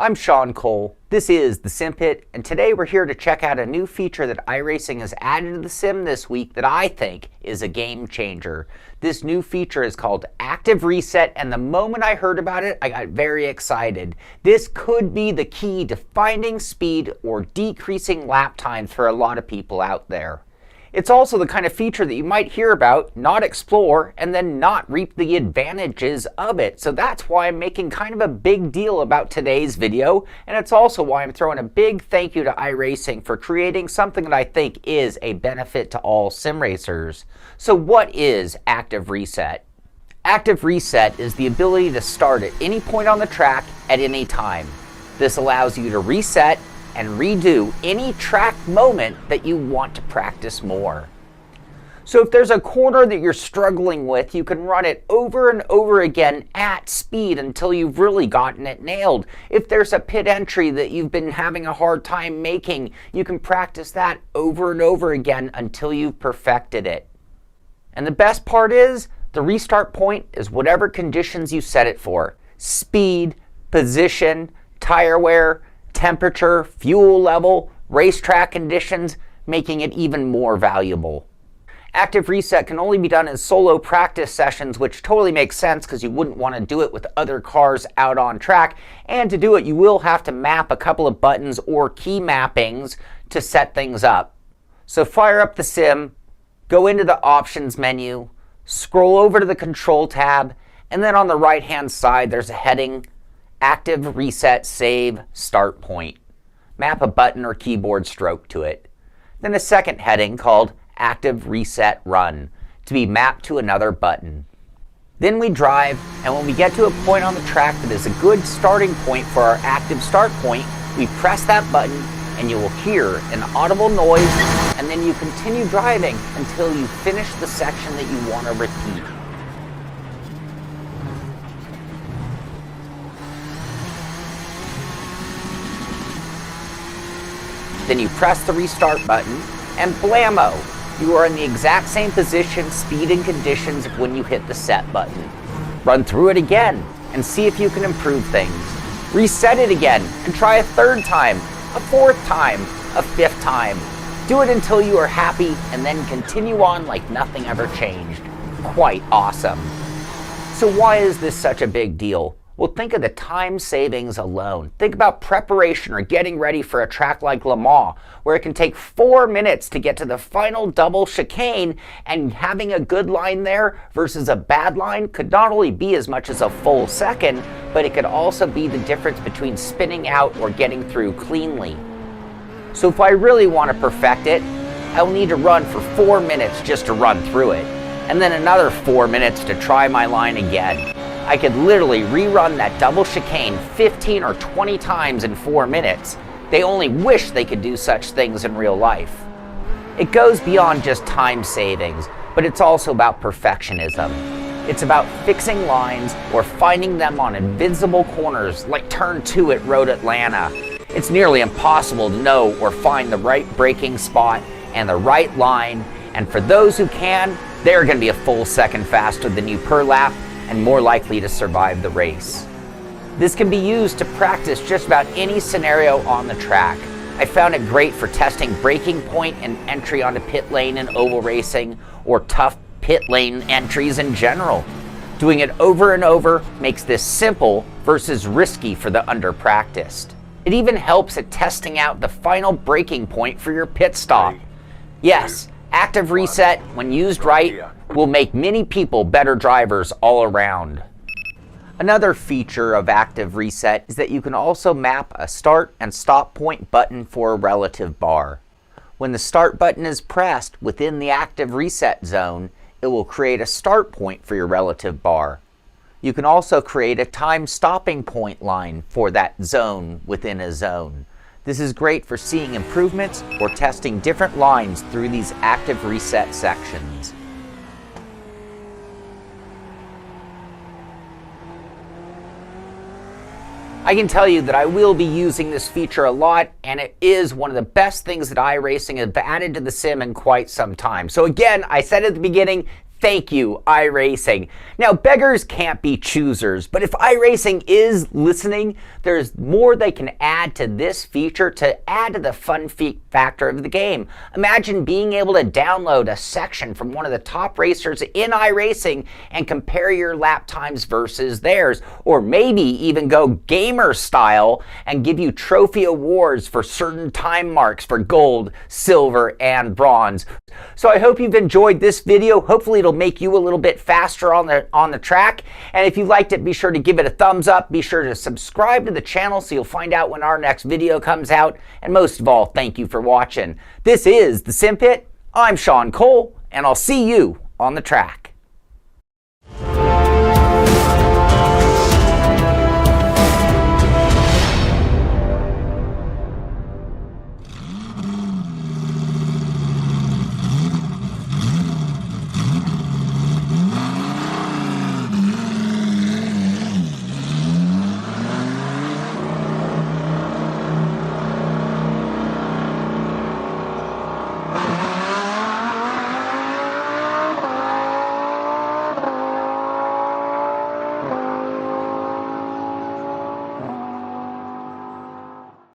I'm Sean Cole. This is the Simpit, and today we're here to check out a new feature that iRacing has added to the sim this week that I think is a game changer. This new feature is called Active Reset, and the moment I heard about it, I got very excited. This could be the key to finding speed or decreasing lap times for a lot of people out there. It's also the kind of feature that you might hear about, not explore, and then not reap the advantages of it. So that's why I'm making kind of a big deal about today's video, and it's also why I'm throwing a big thank you to iRacing for creating something that I think is a benefit to all sim racers. So what is Active Reset? Active Reset is the ability to start at any point on the track at any time. This allows you to reset and redo any track moment that you want to practice more. So if there's a corner that you're struggling with, you can run it over and over again at speed until you've really gotten it nailed. If there's a pit entry that you've been having a hard time making, you can practice that over and over again until you've perfected it. And the best part is, the restart point is whatever conditions you set it for. Speed, position, tire wear, temperature, fuel level, racetrack conditions, making it even more valuable. Active Reset can only be done in solo practice sessions, which totally makes sense because you wouldn't want to do it with other cars out on track. And to do it, you will have to map a couple of buttons or key mappings to set things up. So fire up the sim, go into the options menu, scroll over to the control tab, and then on the right-hand side, there's a heading, Active Reset Save Start Point. Map a button or keyboard stroke to it. Then a second heading called Active Reset Run to be mapped to another button. Then we drive, and when we get to a point on the track that is a good starting point for our active start point, we press that button and you will hear an audible noise, and then you continue driving until you finish the section that you want to repeat. Then you press the restart button, and blammo! You are in the exact same position, speed, and conditions of when you hit the set button. Run through it again, and see if you can improve things. Reset it again, and try a third time, a fourth time, a fifth time. Do it until you are happy, and then continue on like nothing ever changed. Quite awesome. So why is this such a big deal? Well, think of the time savings alone. Think about preparation or getting ready for a track like Le Mans, where it can take 4 minutes to get to the final double chicane, and having a good line there versus a bad line could not only be as much as a full second, but it could also be the difference between spinning out or getting through cleanly. So if I really want to perfect it, I will need to run for 4 minutes just to run through it, and then another 4 minutes to try my line again. I could literally rerun that double chicane 15 or 20 times in 4 minutes. They only wish they could do such things in real life. It goes beyond just time savings, but it's also about perfectionism. It's about fixing lines or finding them on invisible corners like turn 2 at Road Atlanta. It's nearly impossible to know or find the right braking spot and the right line, and for those who can, they're going to be a full second faster than you per lap, and more likely to survive the race. This can be used to practice just about any scenario on the track. I found it great for testing braking point and entry onto pit lane in oval racing, or tough pit lane entries in general. Doing it over and over makes this simple versus risky for the under-practiced. It even helps at testing out the final braking point for your pit stop. Yes, Active Reset, when used right, will make many people better drivers all around. Another feature of Active Reset is that you can also map a start and stop point button for a relative bar. When the start button is pressed within the Active Reset zone, it will create a start point for your relative bar. You can also create a time stopping point line for that zone within a zone. This is great for seeing improvements or testing different lines through these Active Reset sections. I can tell you that I will be using this feature a lot, and it is one of the best things that iRacing have added to the sim in quite some time. So again, I said at the beginning, Thank you, iRacing. Now, beggars can't be choosers, but if iRacing is listening, there's more they can add to this feature to add to the fun factor of the game. Imagine being able to download a section from one of the top racers in iRacing and compare your lap times versus theirs, or maybe even go gamer style and give you trophy awards for certain time marks for gold, silver, and bronze. So I hope you've enjoyed this video. Hopefully it'll make you a little bit faster on the track. And if you liked it, be sure to give it a thumbs up. Be sure to subscribe to the channel so you'll find out when our next video comes out. And most of all, thank you for watching. This is the Simpit. I'm Sean Cole, and I'll see you on the track.